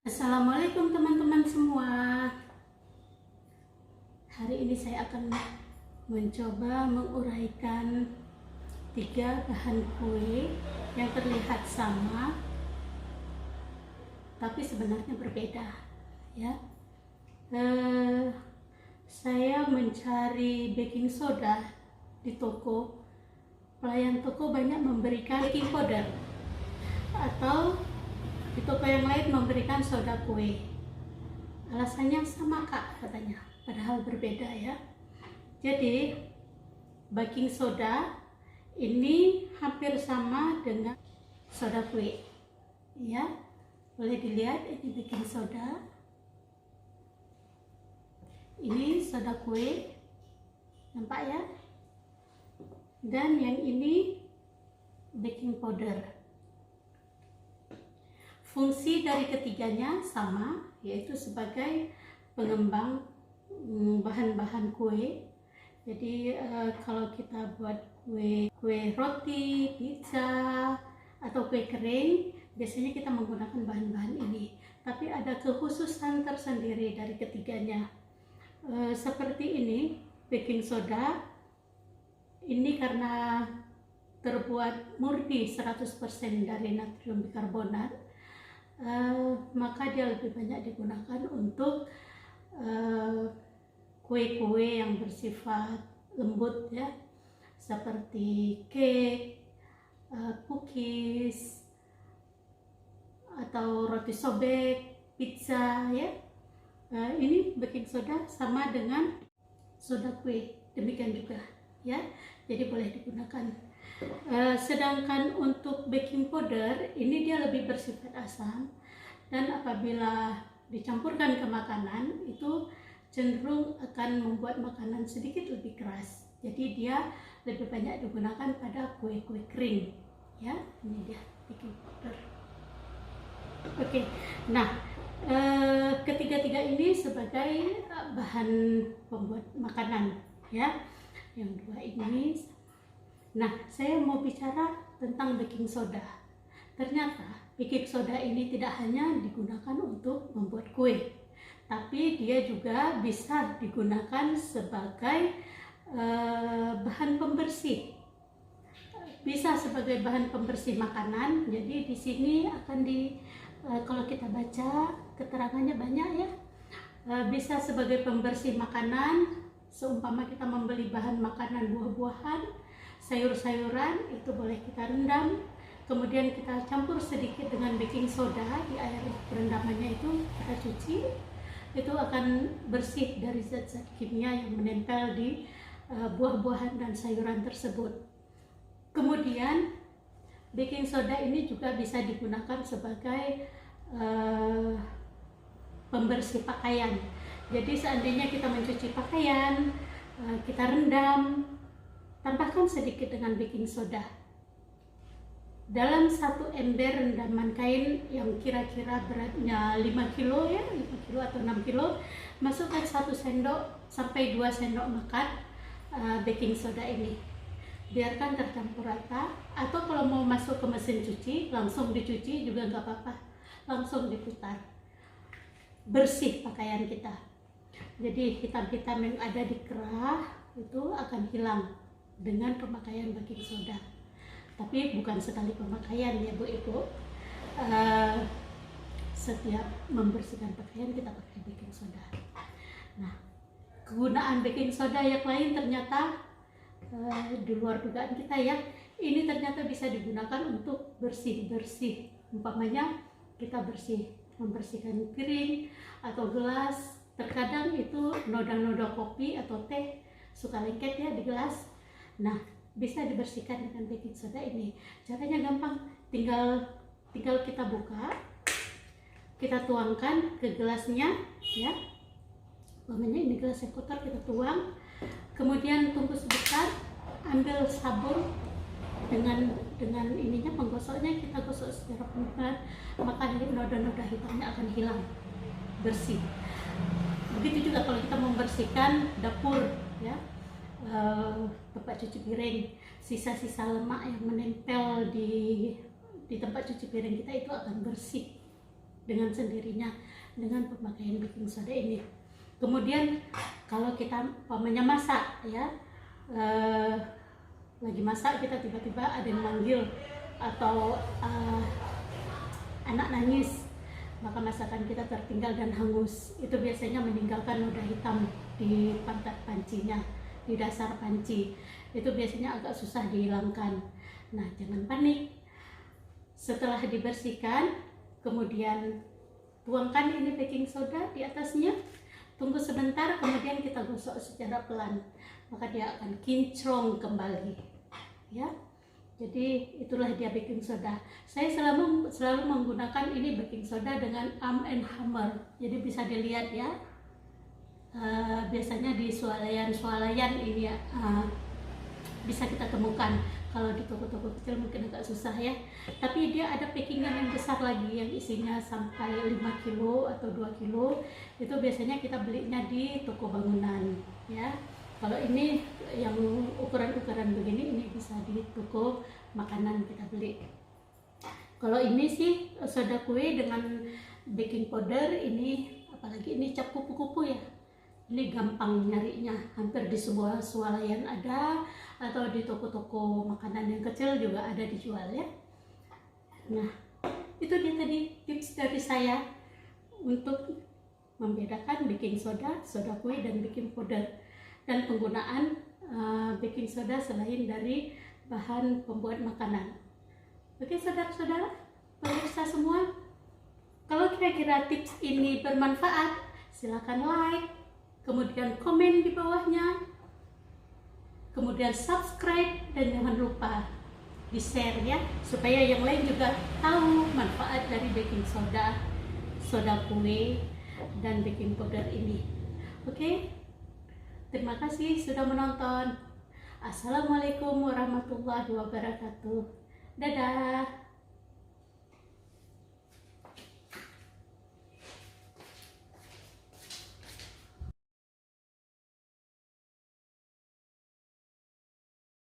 Assalamualaikum teman-teman semua. Hari ini saya akan mencoba menguraikan 3 bahan kue yang terlihat sama tapi sebenarnya berbeda ya. Saya mencari baking soda di toko. Pelayan toko banyak memberikan baking powder atau di toko yang lain memberikan soda kue. Alasannya sama kak katanya, padahal berbeda ya. Jadi baking soda ini hampir sama dengan soda kue ya. Boleh dilihat, ini baking soda, ini soda kue, nampak ya. Dan yang ini baking powder. Fungsi dari ketiganya sama, yaitu sebagai pengembang bahan-bahan kue. Jadi kalau kita buat kue roti, pizza, atau kue kering, biasanya kita menggunakan bahan-bahan ini. Tapi ada kekhususan tersendiri dari ketiganya. Seperti ini, baking soda, ini karena terbuat murni 100% dari natrium bikarbonat. Maka dia lebih banyak digunakan untuk kue-kue yang bersifat lembut ya, seperti cake, cookies, atau roti sobek, pizza ya. Ini baking soda sama dengan soda kue, demikian juga ya, jadi boleh digunakan. Sedangkan untuk baking powder ini dia lebih bersifat asam, dan apabila dicampurkan ke makanan itu cenderung akan membuat makanan sedikit lebih keras. Jadi dia lebih banyak digunakan pada kue-kue kering ya. Ini dia baking powder. Oke, nah ketiga-tiga ini sebagai bahan pembuat makanan ya. Yang dua ini. Nah, saya mau bicara tentang baking soda. Ternyata baking soda ini tidak hanya digunakan untuk membuat kue, tapi dia juga bisa digunakan sebagai bahan pembersih. Bisa sebagai bahan pembersih makanan. Jadi di sini akan kalau kita baca keterangannya banyak ya. Bisa sebagai pembersih makanan, seumpama kita membeli bahan makanan, buah-buahan, sayur-sayuran, itu boleh kita rendam, kemudian kita campur sedikit dengan baking soda di air perendamannya, itu kita cuci, itu akan bersih dari zat-zat kimia yang menempel di buah-buahan dan sayuran tersebut. Kemudian baking soda ini juga bisa digunakan sebagai pembersih pakaian. Jadi seandainya kita mencuci pakaian, kita rendam, tambahkan sedikit dengan baking soda. Dalam satu ember rendaman kain yang kira-kira beratnya 5 kilo ya, 5 kilo atau 6 kilo, masukkan 1 sendok sampai 2 sendok makan baking soda ini. Biarkan tercampur rata, atau kalau mau masuk ke mesin cuci, langsung dicuci juga nggak apa-apa, langsung diputar. Bersih pakaian kita. Jadi hitam-hitam yang ada di kerah itu akan hilang dengan pemakaian baking soda. Tapi bukan sekali pemakaian ya Bu Ibu. Setiap membersihkan pakaian kita pakai baking soda. Nah, kegunaan baking soda yang lain ternyata di luar dugaan kita ya. Ini ternyata bisa digunakan untuk bersih-bersih. Umpamanya kita membersihkan piring atau gelas. Terkadang itu noda-noda kopi atau teh suka lengket ya di gelas. Nah, bisa dibersihkan dengan baking soda ini. Caranya gampang, tinggal kita buka, kita tuangkan ke gelasnya ya. Umpamanya ini gelas yang kotor, kita tuang, kemudian tunggu sebentar, ambil sabun dengan ininya, penggosoknya kita gosok secara pelan, maka noda-noda hitamnya akan hilang, bersih. Begitu juga kalau kita membersihkan dapur ya, tempat cuci piring, sisa-sisa lemak yang menempel di tempat cuci piring kita itu akan bersih dengan sendirinya dengan pemakaian baking soda ini. Kemudian kalau kita umpamanya masak ya, lagi masak kita tiba-tiba ada yang manggil atau anak nangis, maka masakan kita tertinggal dan hangus. Itu biasanya meninggalkan noda hitam di pantat pancinya, di dasar panci. Itu biasanya agak susah dihilangkan. Nah, jangan panik. Setelah dibersihkan, kemudian tuangkan ini baking soda di atasnya, tunggu sebentar, kemudian kita gosok secara pelan, maka dia akan kinclong kembali ya. Jadi itulah dia baking soda. Saya selalu menggunakan ini baking soda dengan Arm & Hammer, jadi bisa dilihat ya. Biasanya di swalayan ini ya, bisa kita temukan. Kalau di toko-toko kecil mungkin agak susah ya, tapi dia ada packing yang besar lagi yang isinya sampai 5 kilo atau 2 kilo. Itu biasanya kita belinya di toko bangunan ya. Kalau ini yang ukuran-ukuran begini, ini bisa di toko makanan kita beli. Kalau ini sih soda kue dengan baking powder, ini apalagi ini cap kupu-kupu ya, ini gampang nyarinya, hampir di sebuah swalayan ada, atau di toko-toko makanan yang kecil juga ada dijual ya. Nah, itu dia tadi tips dari saya untuk membedakan baking soda, soda kue, dan baking powder, dan penggunaan baking soda selain dari bahan pembuat makanan. Oke saudara-saudara, pemirsa semua, kalau kira-kira tips ini bermanfaat, silakan like, kemudian komen di bawahnya, kemudian subscribe, dan jangan lupa di share ya, supaya yang lain juga tahu manfaat dari baking soda, soda kue, dan baking powder ini. Oke, terima kasih sudah menonton. Assalamualaikum warahmatullahi wabarakatuh. Dadah.